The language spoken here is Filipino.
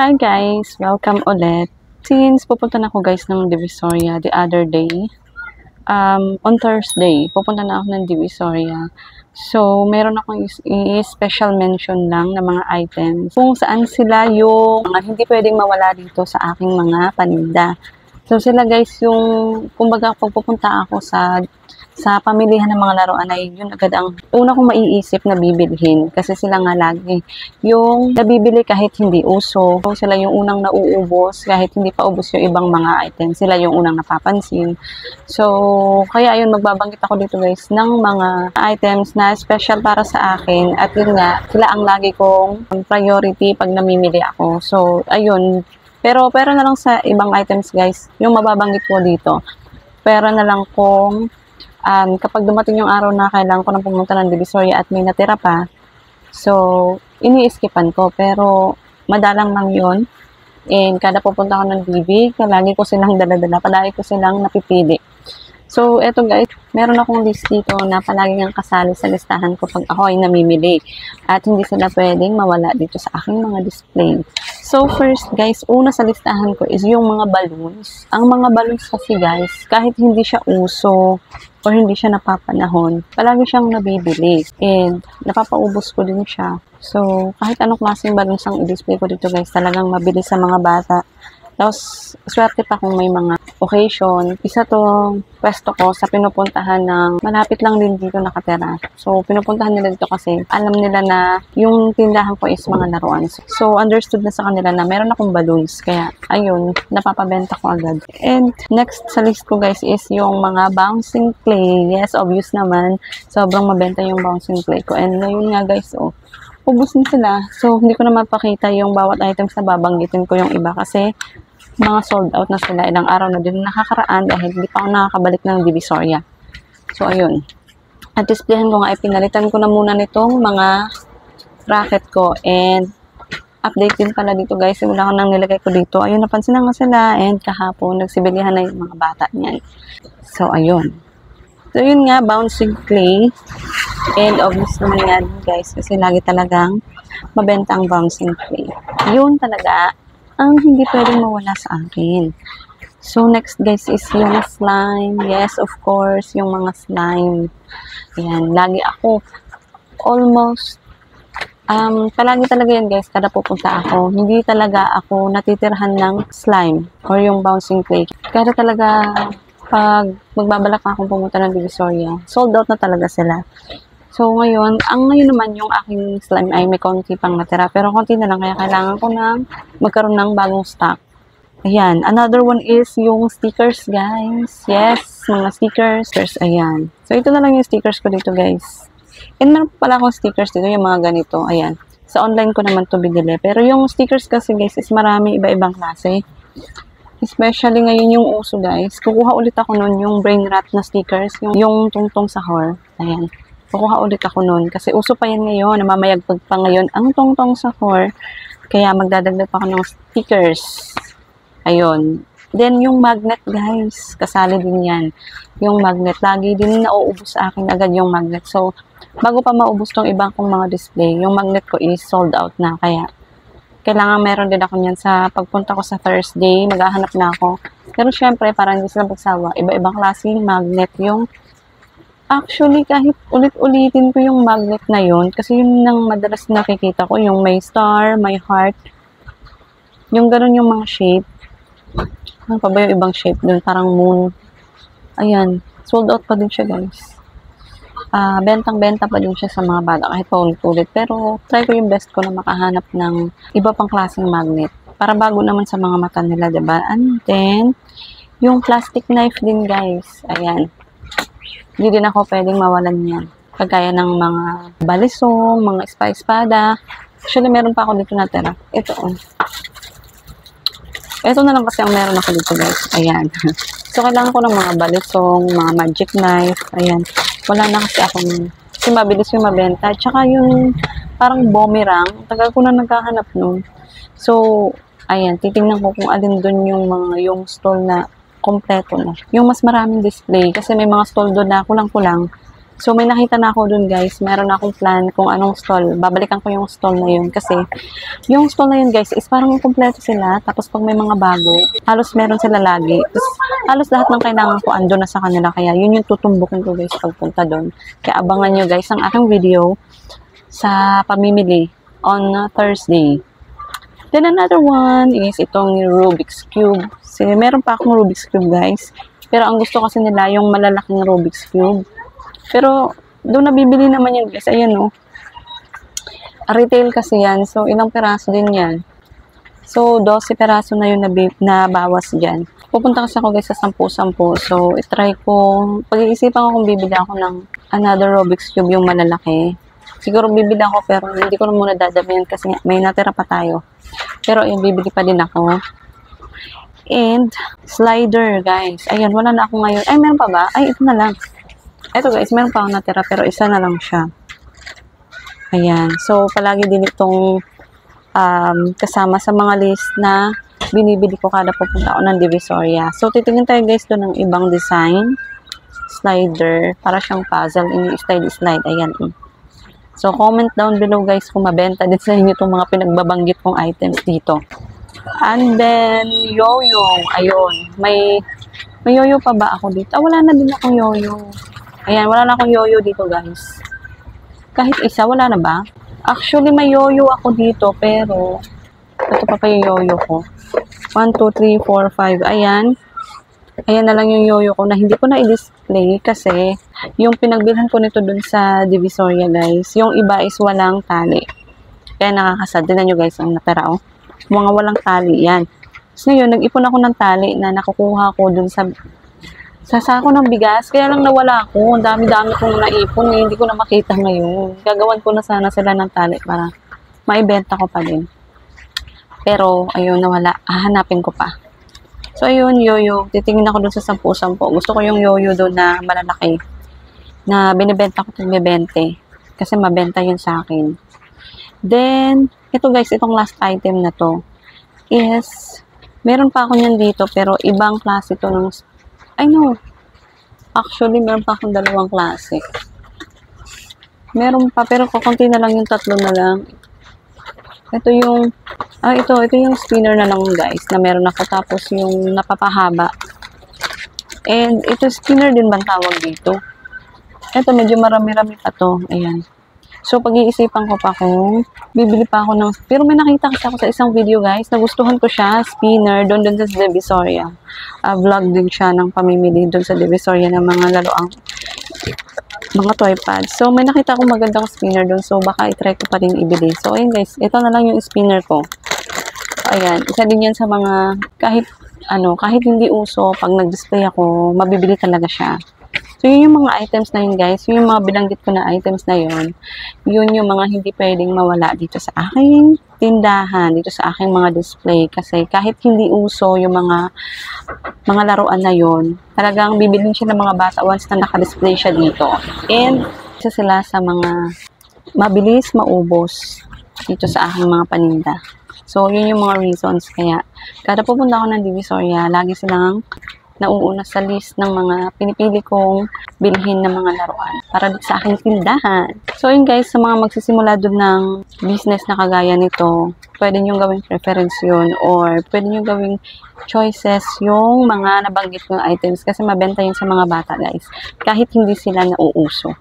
Hi guys! Welcome ulit. Since pupunta na ako guys ng Divisoria the other day, on Thursday, pupunta na ako ng Divisoria. So, meron akong special mention lang ng mga items kung saan sila yung mga hindi pwedeng mawala dito sa aking mga paninda. So, sila guys yung, kumbaga pag pupunta ako sa pamilihan ng mga laruan ay yun agad ang una kong maiisip na bibilhin kasi sila nga lagi yung nabibili kahit hindi uso. So, sila yung unang nauubos kahit hindi pa ubos yung ibang mga items. Sila yung unang napapansin. So, kaya yun magbabanggit ako dito guys ng mga items na special para sa akin at yun nga, sila ang lagi kong priority pag namimili ako. So, ayun. Pero na lang sa ibang items guys, yung mababanggit ko dito. Pero na lang kung kapag dumating yung araw na kailangan ko nang pumunta ng Divisoria at may natira pa, so, ini-skipan ko. Pero, madalang lang yun. And, kada pupunta ko ng DV, lagi ko silang dala-dala, palagi ko silang napipili. So, eto guys, meron akong list dito na palagi ang kasali sa listahan ko pag ako ay namimili. At hindi sila pwedeng mawala dito sa aking mga display. So, first guys, una sa listahan ko is yung mga balloons. Ang mga balloons kasi guys, kahit hindi siya uso or hindi siya napapanahon, palagi siyang nabibili. And, napapaubos ko din siya. So, kahit anong klaseng balloons ang i-display ko dito guys, talagang mabilis sa mga bata. Tapos, swerte pa kung may mga occasion. Isa tong pwesto ko sa pinupuntahan ng malapit lang din dito nakatira. So, pinupuntahan nila dito kasi alam nila na yung tindahan ko is mga laruan. So, understood na sa kanila na meron akong balloons. Kaya, ayun, napapabenta ko agad. And, next sa list ko guys is yung mga bouncing clay. Yes, obvious naman. Sobrang mabenta yung bouncing clay ko. And, ngayon nga guys, ubus na sila. So, hindi ko na mapakita yung bawat items na babanggitin ko yung iba kasi mga sold out na sila. Ilang araw na din nakakaraan dahil hindi pa ako nakakabalik ng Divisoria. So, ayun. At displayhan ko nga, pinalitan ko na muna nitong mga racket ko. And, update din pala dito guys. Wala ko nang nilagay ko dito. Ayun, napansin na nga sila. And, kahapon, nagsibilihan na yung mga bata niyan. So, ayun. So, yun nga, bouncing clay. And, obvious naman yan guys. Kasi lagi talagang mabenta ang bouncing clay. Yun talaga ang hindi pwedeng mawala sa akin. So, next guys is yung slime. Yes, of course, yung mga slime. Ayan, lagi ako almost, palagi talaga yan guys, kada pupunta ako. Hindi talaga ako natitirhan ng slime or yung bouncing clay. Kada talaga, pag magbabalak akong pumunta ng Divisoria, sold out na talaga sila. So, ngayon naman yung aking slime ay may konti pang natira. Pero konti na lang, kaya kailangan ko na magkaroon ng bagong stock. Ayan. Another one is yung stickers, guys. Yes, mga stickers. Ayan. So, ito na lang yung stickers ko dito, guys. And meron pala akong stickers dito, yung mga ganito. Ayan. Sa online ko naman to binili. Pero yung stickers kasi, guys, is marami iba-ibang klase. Especially ngayon yung uso, guys. Kukuha ulit ako nun yung brain rot na stickers. Yung tungtong sahur. Ayan. Kukuha ulit ako nun. Kasi uso pa yan ngayon. Namamayagpag pa ngayon ang tongtong sahur. Kaya magdadagdag pa ako ng stickers. Ayun. Then, yung magnet, guys. Kasali din yan. Yung magnet. Lagi din nauubos sa akin agad yung magnet. So, bago pa maubos tong ibang kong mga display, yung magnet ko is sold out na. Kaya, kailangan meron din ako yan sa pagpunta ko sa Thursday. Maghahanap na ako. Pero, syempre, parang hindi sila magsawa. Iba-ibang klaseng magnet yung actually, kahit ulit-ulitin ko yung magnet na yun, kasi yun nang madalas nakikita ko, yung may star, may heart, yung ganun yung mga shape. Ano pa ba yung ibang shape dun? Parang moon. Ayan. Sold out pa din siya, guys. Bentang-benta pa din siya sa mga bata, kahit paulit-ulit. Pero, try ko yung best ko na makahanap ng iba pang klaseng magnet. Para bago naman sa mga mata nila, diba? And then, yung plastic knife din, guys. Ayan. Hindi din ako pwedeng mawalan yan. Kagaya ng mga balisong, mga espada. Actually, meron pa ako dito natira. Ito, Ito na lang kasi ang meron ako dito, guys. Ayan. So, kailangan ko ng mga balisong, mga magic knife. Ayan. Wala na kasi akong, kasi mabilis yung mabenta. Tsaka yung parang boomerang. Tagal ko na naghahanap nun. So, ayan. Titingnan ko kung alin dun yung stall na kompleto na. Yung mas maraming display, kasi may mga stall doon na kulang-kulang. So, may nakita na ako dun guys. Meron na akong plan kung anong stall. Babalikan ko yung stall na yun. Kasi, yung stall na yun guys is parang kompleto sila. Tapos, pag may mga bago, halos meron sila lagi. Tapos, halos lahat ng kailangan ko ando na sa kanila. Kaya, yun yung tutumbukin ko guys pagpunta dun. Kaya, abangan nyo guys ang aking video sa pamimili on Thursday. Then, another one is itong Rubik's Cube. Meron pa akong Rubik's Cube guys. Pero, ang gusto kasi nila yung malalaking Rubik's Cube. Pero, doon nabibili naman yan guys. Ayan o. Retail kasi yan. So, ilang peraso din yan. So, 12 peraso na yung nabawas dyan. Pupunta kasi ako guys sa 10-10. So, itry ko. Pag-iisipan ko kung bibili ako ng another Rubik's Cube yung malalaki. Siguro bibili ako pero hindi ko na muna dadamihan kasi may natira pa tayo. Pero, yung bibili pa din ako. And, slider guys. Ayan, wala na ako ngayon. Ay, meron pa ba? Ay, ito na lang. Ito guys, meron pa akong natira pero isa na lang siya. Ayan. So, palagi din itong kasama sa mga list na binibili ko kada pupunta ako ng Divisoria. So, titingin tayo guys doon ng ibang design. Slider. Para siyang puzzle. Ini-slide. Ayan. So, comment down below guys kung mabenta din sa inyo itong mga pinagbabanggit kong items dito. And then, yo-yo. Ayun. May yo-yo pa ba ako dito? Wala na din akong yo-yo. Ayan, wala na akong yoyo dito, guys. Kahit isa, wala na ba? Actually, may yoyo ako dito, pero ito pa yung yoyo ko. 1, 2, 3, 4, 5. Ayan. Ayan na lang yung yoyo ko na hindi ko na i-display kasi yung pinagbilhan ko nito dun sa Divisoria, guys. Yung iba is walang tali. Kaya nakakasad. Tignan nyo, guys, ang natara, oh. Mga walang tali, yan. So, ngayon, nag-ipon ako ng tali na nakukuha ko dun sa sako ng bigas, kaya lang nawala ako. Ang dami-dami kong naipon, eh. Hindi ko na makita ngayon. Gagawan ko na sana sila ng tali para maibenta ko pa din. Pero, ayun, nawala. Hahanapin ko pa. So, ayun, yoyo. Titingin ako dun sa 10-10. Gusto ko yung yoyo doon na malalaki. Na binibenta ko ng 20. Kasi mabenta yun sa akin. Then, ito guys, itong last item na to is, meron pa ako niyan dito, pero ibang klase to ng I know. Actually, meron pa akong dalawang klase. Meron pa, pero kukunti na lang yung 3 na lang. Ito yung, ito yung spinner na lang guys, na meron ako. Tapos yung napapahaba. And ito spinner din bang tawag dito? Ito, medyo marami-rami pa to. Ayan. So, pag-iisipan ko pa kung bibili pa ako ng... Pero may nakita kasi ako sa isang video, guys. Nagustuhan ko siya, spinner, doon sa Divisoria. Vlog din siya ng pamimili doon sa Divisoria ng mga laruang mga toy pads. So, may nakita akong magandang spinner doon. So, baka i-try ko pa rin ibili. So, ayun guys. Ito na lang yung spinner ko. Ayan. Isa din yan sa mga... Kahit hindi uso, pag nag-display ako, mabibili talaga siya. So, yun yung mga items na yun, guys. Yun yung mga binanggit ko na items na yun. Yun yung mga hindi pwedeng mawala dito sa aking tindahan, dito sa aking mga display. Kasi kahit hindi uso yung mga laruan na yun, talagang bibilin siya ng mga bata once na naka-display siya dito. And, isa sila sa mga mabilis maubos dito sa aking mga paninda. So, yun yung mga reasons. Kaya, kada pupunta ako ng Divisoria, lagi silang nauuna sa list ng mga pinipili kong bilhin ng mga laruan para sa aking tindahan. So, yun guys, sa mga magsisimula doon ng business na kagaya nito, pwede nyo gawing preference yun or pwede nyo gawing choices yung mga nabanggit kong items kasi mabenta yun sa mga bata guys kahit hindi sila nauuso.